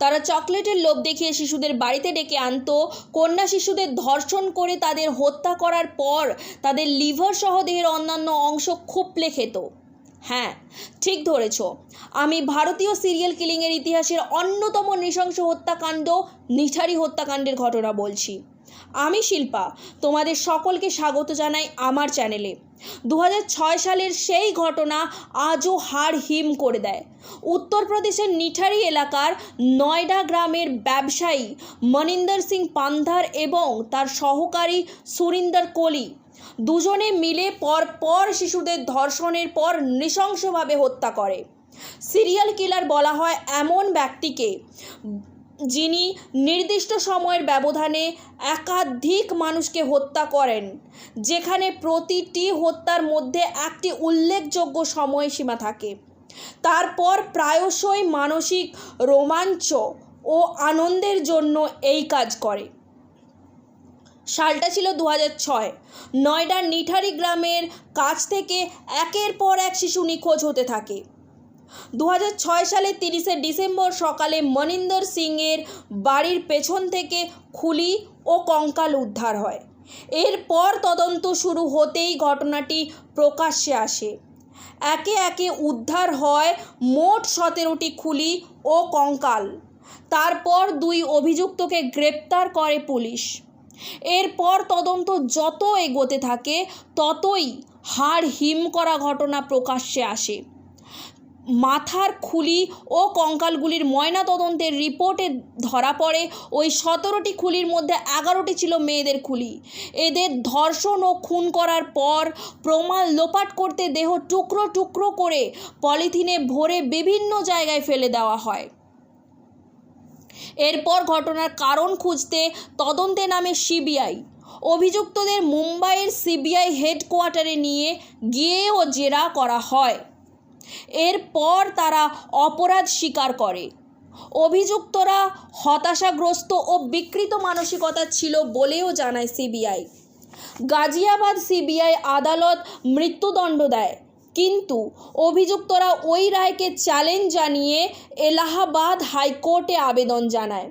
তারা চকলেটের লোভ দেখিয়ে শিশুদের বাড়িতে ডেকে আনতো, কন্যা শিশুদের ধর্ষণ করে তাদের হত্যা করার পর তাদের লিভার সহ দেহের অন্যান্য অংশ খুপলে খেত। হ্যাঁ, ঠিক ধরেছ, আমি ভারতীয় সিরিয়াল কিলিংয়ের ইতিহাসের অন্যতম নৃশংস হত্যাকাণ্ড নিঠারি হত্যাকাণ্ডের ঘটনা বলছি। আমি শিল্পা, তোমাদের সকলকে স্বাগত জানাই আমার চ্যানেলে। 2006 সালের সেই ঘটনা আজও হাড় হিম করে দেয়। উত্তরপ্রদেশের নিঠারি এলাকার নয়ডা গ্রামের ব্যবসায়ী মনিন্দর সিং পান্ধার এবং তার সহকারী সুরিন্দর কোলি দুজনে মিলে পরপর শিশুদের ধর্ষণের পর নৃশংসভাবে হত্যা করে। সিরিয়াল কিলার বলা হয় এমন ব্যক্তিকে যিনি নির্দিষ্ট সময়ের ব্যবধানে একাধিক মানুষকে হত্যা করেন, যেখানে প্রতিটি হত্যার মধ্যে একটি উল্লেখযোগ্য সময়সীমা থাকে। তারপর প্রায়শই মানসিক রোমাঞ্চ ও আনন্দের জন্য এই কাজ করে। সালটা ছিল 2006। নয়ডার নিঠারি গ্রামের কাছ থেকে একের পর এক শিশু নিখোঁজ হতে থাকে। 2006 সালের 30 ডিসেম্বর সকালে মনিন্দর সিংয়ের বাড়ির পেছন থেকে খুলি ও কঙ্কাল উদ্ধার হয়। এরপর তদন্ত শুরু হতেই ঘটনাটি প্রকাশ্যে আসে। একে একে উদ্ধার হয় মোট 17টি খুলি ও কঙ্কাল। তারপর 2 অভিযুক্তকে গ্রেপ্তার করে পুলিশ। এরপর তদন্ত যত এগোতে থাকে ততই হাড় হিম করা ঘটনা প্রকাশ্যে আসে। মাথার খুলি ও কঙ্কালগুলির ময়নাতদন্তের রিপোর্টে ধরা পড়ে ওই 17টি খুলির মধ্যে 11টি ছিল মেয়েদের খুলি। এদের ধর্ষণ ও খুন করার পর প্রমাণ লোপাট করতে দেহ টুকরো টুকরো করে পলিথিনে ভরে বিভিন্ন জায়গায় ফেলে দেওয়া হয়। এরপর ঘটনার কারণ খুঁজতে তদন্তে নামে সিবিআই। অভিযুক্তদের মুম্বাইয়ের সিবিআই হেডকোয়ার্টারে নিয়ে গিয়েও জেরা করা হয়। এরপর তারা অপরাধ স্বীকার করে। অভিযুক্তরা হতাশাগ্রস্ত ও বিকৃত মানসিকতা ছিল বলেও জানায় সিবিআই। গাজিয়াবাদ সিবিআই আদালত মৃত্যুদণ্ড দেয়, কিন্তু অভিযুক্তরা ওই রায়কে চ্যালেঞ্জ জানিয়ে এলাহাবাদ হাইকোর্টে আবেদন জানায়।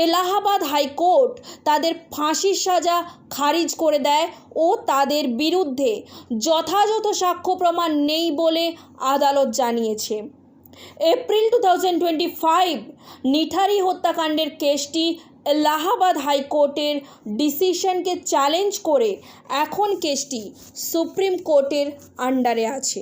এলাহাবাদ হাইকোর্ট তাদের ফাঁসির সাজা খারিজ করে দেয় ও তাদের বিরুদ্ধে যথাযথ সাক্ষ্য প্রমাণ নেই বলে আদালত জানিয়েছে। এপ্রিল 2025 নিঠারি হত্যাকাণ্ডের কেসটি এলাহাবাদ হাইকোর্টের ডিসিশনকে চ্যালেঞ্জ করে এখন কেসটি সুপ্রিম কোর্টের আন্ডারে আছে।